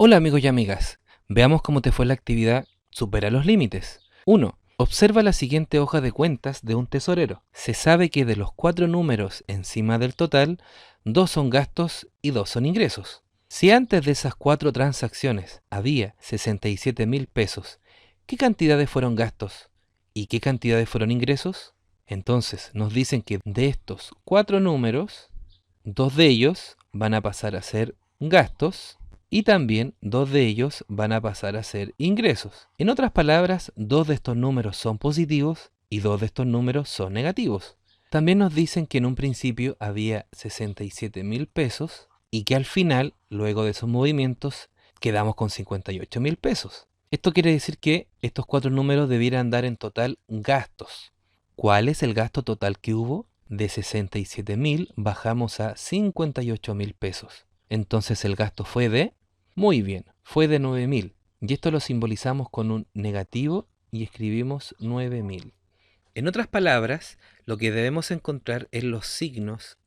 Hola amigos y amigas, veamos cómo te fue la actividad Supera los límites. 1. Observa la siguiente hoja de cuentas de un tesorero. Se sabe que de los 4 números encima del total, 2 son gastos y 2 son ingresos. Si antes de esas 4 transacciones había 67.000 pesos, ¿qué cantidades fueron gastos y qué cantidades fueron ingresos? Entonces nos dicen que de estos 4 números, 2 de ellos van a pasar a ser gastos y también 2 de ellos van a pasar a ser ingresos. En otras palabras, 2 de estos números son positivos y 2 de estos números son negativos. También nos dicen que en un principio había 67.000 pesos y que al final, luego de esos movimientos, quedamos con 58.000 pesos. Esto quiere decir que estos 4 números debieran dar en total gastos. ¿Cuál es el gasto total que hubo? De 67.000 bajamos a 58.000 pesos. Entonces el gasto fue de, muy bien, fue de 9.000. Y esto lo simbolizamos con un negativo y escribimos 9.000. En otras palabras, lo que debemos encontrar es los signos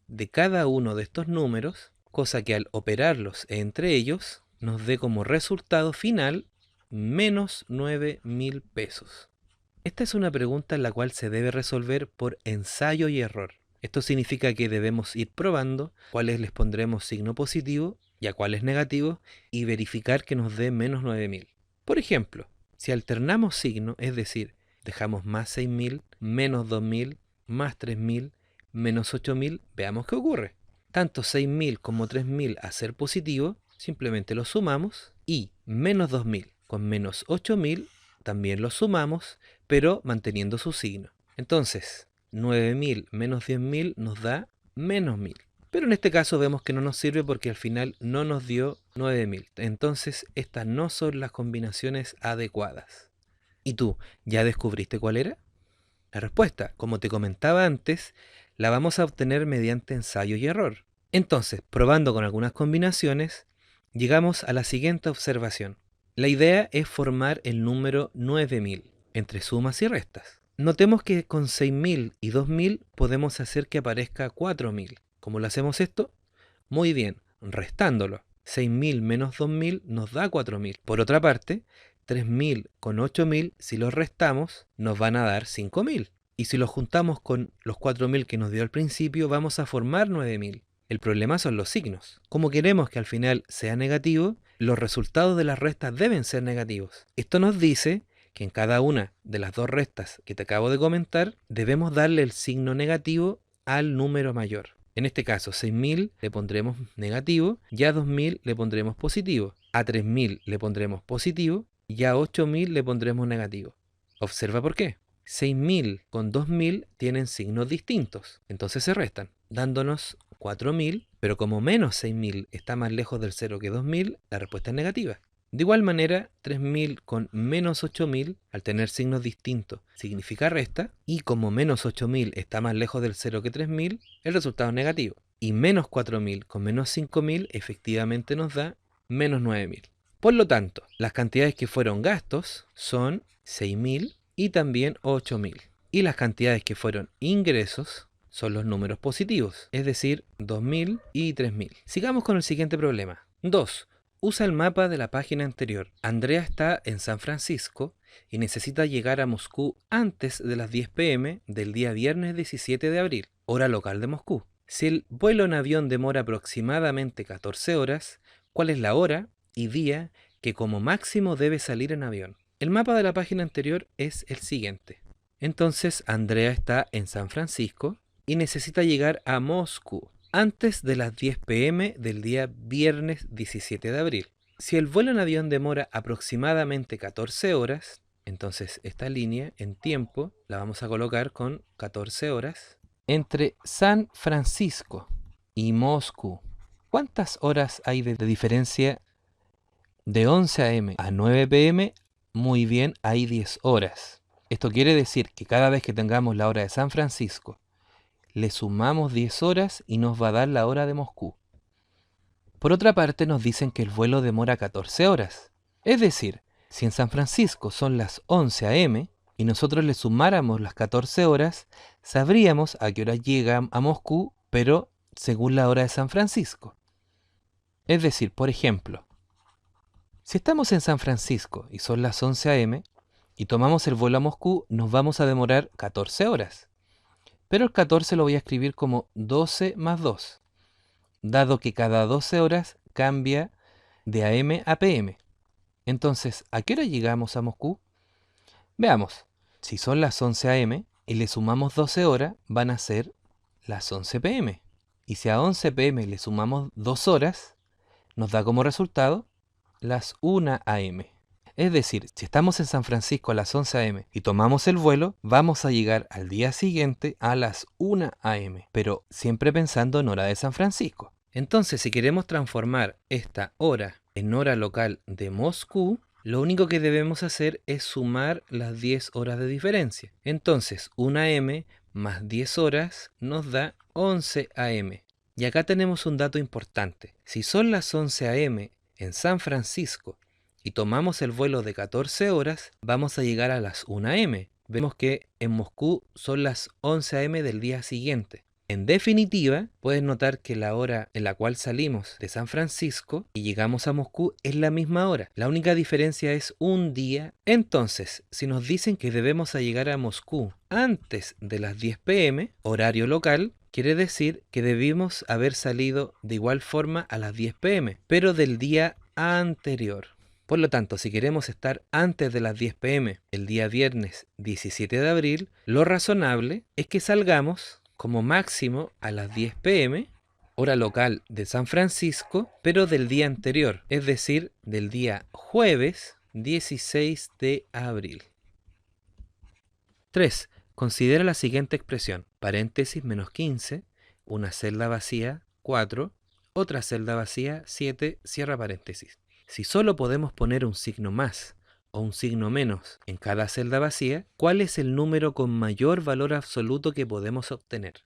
de cada uno de estos números, cosa que al operarlos entre ellos nos dé como resultado final menos 9.000 pesos. Esta es una pregunta en la cual se debe resolver por ensayo y error. Esto significa que debemos ir probando cuáles les pondremos signo positivo y a cuáles negativo y verificar que nos dé menos 9.000. Por ejemplo, si alternamos signo, es decir, dejamos más 6.000, menos 2.000, más 3.000, menos 8.000, veamos qué ocurre. Tanto 6.000 como 3.000 a ser positivo, simplemente los sumamos y menos 2.000 con menos 8.000 también los sumamos, pero manteniendo su signo. Entonces, 9.000 menos 10.000 nos da menos 1.000. Pero en este caso vemos que no nos sirve porque al final no nos dio 9.000. Entonces, estas no son las combinaciones adecuadas. ¿Y tú, ya descubriste cuál era? La respuesta, como te comentaba antes, la vamos a obtener mediante ensayo y error. Entonces, probando con algunas combinaciones, llegamos a la siguiente observación. La idea es formar el número 9.000 entre sumas y restas. Notemos que con 6.000 y 2.000 podemos hacer que aparezca 4.000. ¿Cómo lo hacemos esto? Muy bien, restándolo. 6.000 menos 2.000 nos da 4.000. Por otra parte, 3.000 con 8.000, si los restamos, nos van a dar 5.000. Y si los juntamos con los 4.000 que nos dio al principio, vamos a formar 9.000. El problema son los signos. Como queremos que al final sea negativo, los resultados de las restas deben ser negativos. Esto nos dice que en cada una de las dos restas que te acabo de comentar, debemos darle el signo negativo al número mayor. En este caso, 6.000 le pondremos negativo, y a 2.000 le pondremos positivo, a 3.000 le pondremos positivo, y a 8.000 le pondremos negativo. Observa por qué. 6.000 con 2.000 tienen signos distintos, entonces se restan, dándonos 4.000, pero como menos 6.000 está más lejos del 0 que 2.000, la respuesta es negativa. De igual manera, 3.000 con menos 8.000, al tener signos distintos, significa resta, y como menos 8.000 está más lejos del 0 que 3.000, el resultado es negativo. Y menos 4.000 con menos 5.000 efectivamente nos da menos 9.000. Por lo tanto, las cantidades que fueron gastos son 6.000 y también 8.000. Y las cantidades que fueron ingresos son los números positivos, es decir, 2.000 y 3.000. Sigamos con el siguiente problema. 2. Usa el mapa de la página anterior. Andrea está en San Francisco y necesita llegar a Moscú antes de las 10 p.m. del día viernes 17 de abril, hora local de Moscú. Si el vuelo en avión demora aproximadamente 14 horas, ¿cuál es la hora y día que como máximo debe salir en avión? El mapa de la página anterior es el siguiente. Entonces, Andrea está en San Francisco y necesita llegar a Moscú antes de las 10 p.m. del día viernes 17 de abril. Si el vuelo en avión demora aproximadamente 14 horas, entonces esta línea en tiempo la vamos a colocar con 14 horas. Entre San Francisco y Moscú, ¿cuántas horas hay de diferencia? De 11 a.m. a 9 p.m., muy bien, hay 10 horas. Esto quiere decir que cada vez que tengamos la hora de San Francisco, le sumamos 10 horas y nos va a dar la hora de Moscú. Por otra parte, nos dicen que el vuelo demora 14 horas. Es decir, si en San Francisco son las 11 a.m. y nosotros le sumáramos las 14 horas, sabríamos a qué hora llega a Moscú, pero según la hora de San Francisco. Es decir, por ejemplo, Si estamos en San Francisco y son las 11 a.m. y tomamos el vuelo a Moscú, nos vamos a demorar 14 horas. Pero el 14 lo voy a escribir como 12 más 2, dado que cada 12 horas cambia de AM a PM. Entonces, ¿a qué hora llegamos a Moscú? Veamos, si son las 11 a.m. y le sumamos 12 horas, van a ser las 11 p.m. Y si a 11 p.m. le sumamos 2 horas, nos da como resultado las 1 a.m. Es decir, si estamos en San Francisco a las 11 a.m. y tomamos el vuelo, vamos a llegar al día siguiente a las 1 a.m., pero siempre pensando en hora de San Francisco. Entonces, si queremos transformar esta hora en hora local de Moscú, lo único que debemos hacer es sumar las 10 horas de diferencia. Entonces, 1 a.m. más 10 horas nos da 11 a.m. Y acá tenemos un dato importante. Si son las 11 a.m. en San Francisco y tomamos el vuelo de 14 horas, vamos a llegar a las 1 a.m. Vemos que en Moscú son las 11 a.m. del día siguiente. En definitiva, puedes notar que la hora en la cual salimos de San Francisco y llegamos a Moscú es la misma hora. La única diferencia es un día. Entonces, si nos dicen que debemos llegar a Moscú antes de las 10 p.m., horario local, quiere decir que debimos haber salido de igual forma a las 10 p.m., pero del día anterior. Por lo tanto, si queremos estar antes de las 10 p.m. el día viernes 17 de abril, lo razonable es que salgamos como máximo a las 10 p.m., hora local de San Francisco, pero del día anterior, es decir, del día jueves 16 de abril. 3. Considera la siguiente expresión: paréntesis menos 15, una celda vacía, 4, otra celda vacía, 7, cierra paréntesis. Si solo podemos poner un signo más o un signo menos en cada celda vacía, ¿cuál es el número con mayor valor absoluto que podemos obtener?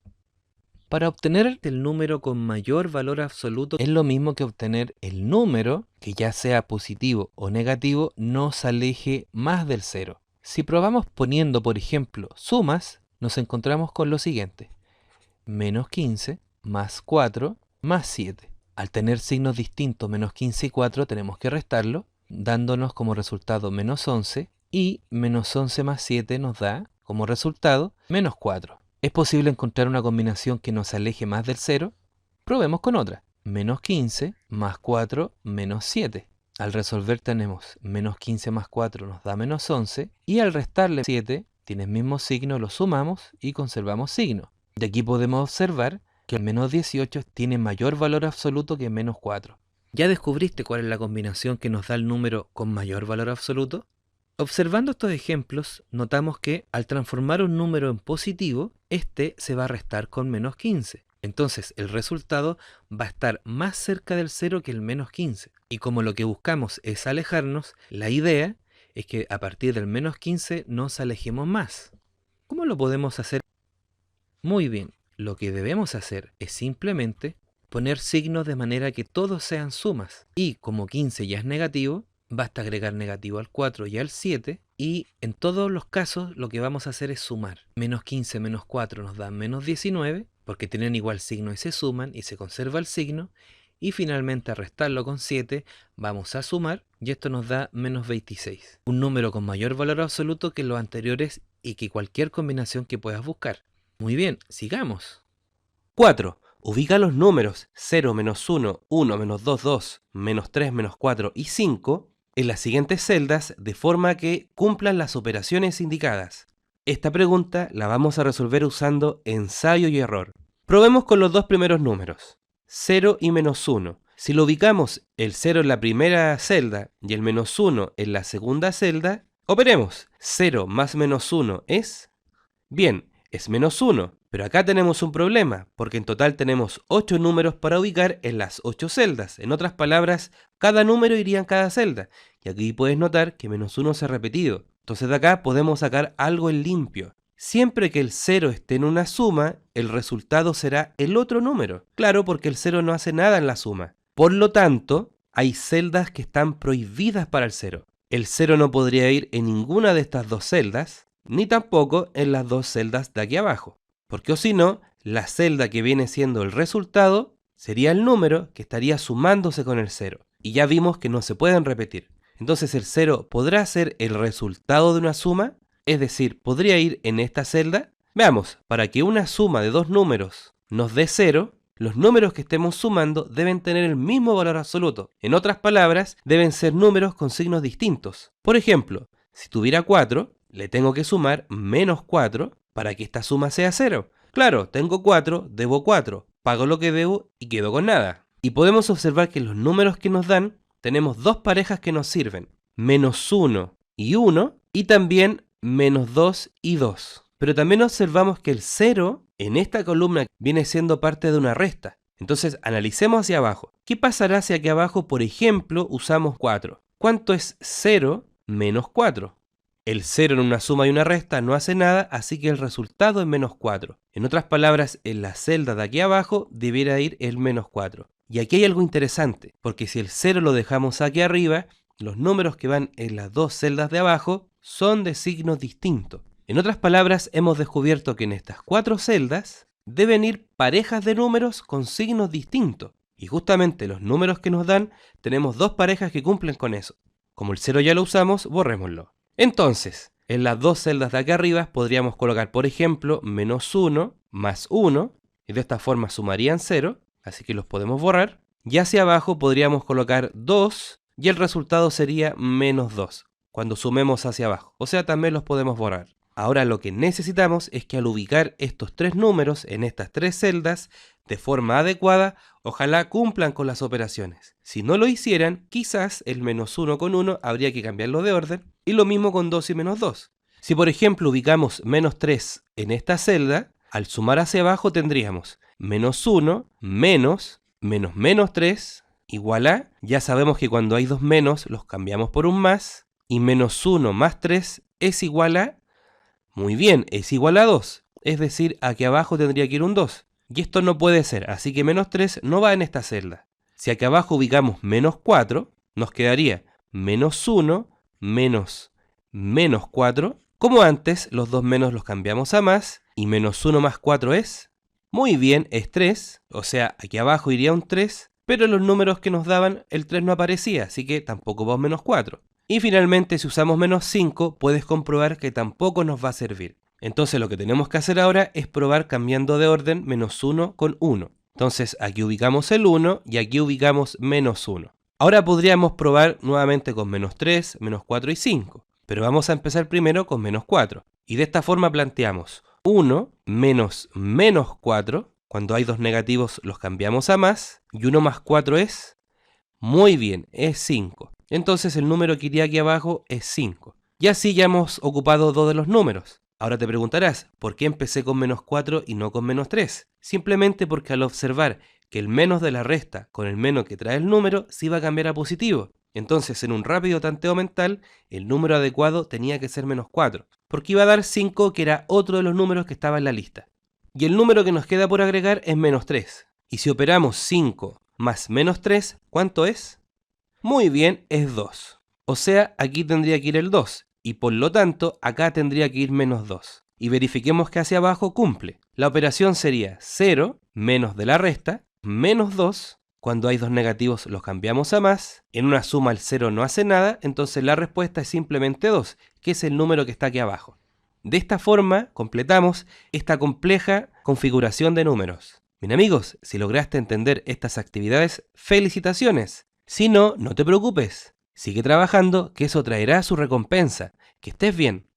Para obtener el número con mayor valor absoluto es lo mismo que obtener el número que, ya sea positivo o negativo, no se aleje más del cero. Si probamos poniendo, por ejemplo, sumas, nos encontramos con lo siguiente: menos 15 más 4 más 7. Al tener signos distintos, menos 15 y 4, tenemos que restarlo, dándonos como resultado menos 11, y menos 11 más 7 nos da como resultado menos 4. ¿Es posible encontrar una combinación que nos aleje más del 0? Probemos con otra. Menos 15 más 4 menos 7. Al resolver tenemos menos 15 más 4 nos da menos 11, y al restarle 7, tiene el mismo signo, lo sumamos y conservamos signo. De aquí podemos observar que el menos 18 tiene mayor valor absoluto que menos 4. ¿Ya descubriste cuál es la combinación que nos da el número con mayor valor absoluto? Observando estos ejemplos, notamos que al transformar un número en positivo, este se va a restar con menos 15. Entonces el resultado va a estar más cerca del 0 que el menos 15. Y como lo que buscamos es alejarnos, la idea es que a partir del menos 15 nos alejemos más. ¿Cómo lo podemos hacer? Muy bien, lo que debemos hacer es simplemente poner signos de manera que todos sean sumas. Y como 15 ya es negativo, basta agregar negativo al 4 y al 7, y en todos los casos lo que vamos a hacer es sumar. Menos 15 menos 4 nos da menos 19, porque tienen igual signo y se suman y se conserva el signo, y finalmente a restarlo con 7 vamos a sumar, y esto nos da menos 26. Un número con mayor valor absoluto que los anteriores y que cualquier combinación que puedas buscar. Muy bien, sigamos. 4. Ubica los números 0, menos 1, 1, menos 2, 2, menos 3, menos 4 y 5 en las siguientes celdas de forma que cumplan las operaciones indicadas. Esta pregunta la vamos a resolver usando ensayo y error. Probemos con los dos primeros números, 0 y menos 1. Si lo ubicamos el 0 en la primera celda y el menos 1 en la segunda celda, operemos. 0 más menos 1 es... Bien, es menos 1. Pero acá tenemos un problema, porque en total tenemos 8 números para ubicar en las 8 celdas. En otras palabras, cada número iría en cada celda. Y aquí puedes notar que menos 1 se ha repetido. Entonces de acá podemos sacar algo en limpio. Siempre que el 0 esté en una suma, el resultado será el otro número. Claro, porque el 0 no hace nada en la suma. Por lo tanto, hay celdas que están prohibidas para el 0. El 0 no podría ir en ninguna de estas dos celdas, ni tampoco en las dos celdas de aquí abajo. Porque o si no, la celda que viene siendo el resultado sería el número que estaría sumándose con el 0. Y ya vimos que no se pueden repetir. Entonces el 0 podrá ser el resultado de una suma, es decir, podría ir en esta celda. Veamos, para que una suma de dos números nos dé 0, los números que estemos sumando deben tener el mismo valor absoluto. En otras palabras, deben ser números con signos distintos. Por ejemplo, si tuviera 4, le tengo que sumar menos 4 para que esta suma sea 0. Claro, tengo 4, debo 4, pago lo que debo y quedo con nada. Y podemos observar que los números que nos dan, tenemos dos parejas que nos sirven, menos 1 y 1, y también menos 2 y 2. Pero también observamos que el 0 en esta columna viene siendo parte de una resta. Entonces analicemos hacia abajo. ¿Qué pasará si aquí abajo, por ejemplo, usamos 4? ¿Cuánto es 0 menos 4? El 0 en una suma y una resta no hace nada, así que el resultado es menos 4. En otras palabras, en la celda de aquí abajo debiera ir el menos 4. Y aquí hay algo interesante, porque si el 0 lo dejamos aquí arriba, los números que van en las dos celdas de abajo son de signos distintos. En otras palabras, hemos descubierto que en estas cuatro celdas deben ir parejas de números con signos distintos. Y justamente los números que nos dan, tenemos dos parejas que cumplen con eso. Como el 0 ya lo usamos, borrémoslo. Entonces, en las dos celdas de acá arriba podríamos colocar, por ejemplo, menos 1 más 1, y de esta forma sumarían 0, así que los podemos borrar. Y hacia abajo podríamos colocar 2, y el resultado sería menos 2, cuando sumemos hacia abajo. O sea, también los podemos borrar. Ahora lo que necesitamos es que al ubicar estos tres números en estas tres celdas de forma adecuada, ojalá cumplan con las operaciones. Si no lo hicieran, quizás el menos 1 con 1 habría que cambiarlo de orden, y lo mismo con 2 y menos 2. Si por ejemplo ubicamos menos 3 en esta celda, al sumar hacia abajo tendríamos menos 1 menos menos 3 igual a, ya sabemos que cuando hay dos menos los cambiamos por un más, y menos 1 más 3 es igual a, muy bien, es igual a 2, es decir, aquí abajo tendría que ir un 2. Y esto no puede ser, así que menos 3 no va en esta celda. Si aquí abajo ubicamos menos 4, nos quedaría menos 1 menos menos 4. Como antes, los dos menos los cambiamos a más, y menos 1 más 4 es, muy bien, es 3, o sea, aquí abajo iría un 3, pero en los números que nos daban el 3 no aparecía, así que tampoco va un menos 4. Y finalmente, si usamos menos 5, puedes comprobar que tampoco nos va a servir. Entonces lo que tenemos que hacer ahora es probar cambiando de orden menos 1 con 1. Entonces aquí ubicamos el 1 y aquí ubicamos menos 1. Ahora podríamos probar nuevamente con menos 3, menos 4 y 5. Pero vamos a empezar primero con menos 4. Y de esta forma planteamos 1 menos menos 4. Cuando hay dos negativos los cambiamos a más. Y 1 más 4 es, muy bien, es 5. Entonces el número que iría aquí abajo es 5. Y así ya hemos ocupado dos de los números. Ahora te preguntarás, ¿por qué empecé con menos 4 y no con menos 3? Simplemente porque al observar que el menos de la resta con el menos que trae el número se iba a cambiar a positivo. Entonces en un rápido tanteo mental, el número adecuado tenía que ser menos 4, porque iba a dar 5, que era otro de los números que estaba en la lista. Y el número que nos queda por agregar es menos 3. Y si operamos 5 más menos 3, ¿cuánto es? Muy bien, es 2. O sea, aquí tendría que ir el 2, y por lo tanto, acá tendría que ir menos 2. Y verifiquemos que hacia abajo cumple. La operación sería 0 menos de la resta, menos 2. Cuando hay dos negativos los cambiamos a más. En una suma el 0 no hace nada, entonces la respuesta es simplemente 2, que es el número que está aquí abajo. De esta forma, completamos esta compleja configuración de números. Bien amigos, si lograste entender estas actividades, felicitaciones. Si no, no te preocupes. Sigue trabajando, que eso traerá su recompensa. Que estés bien.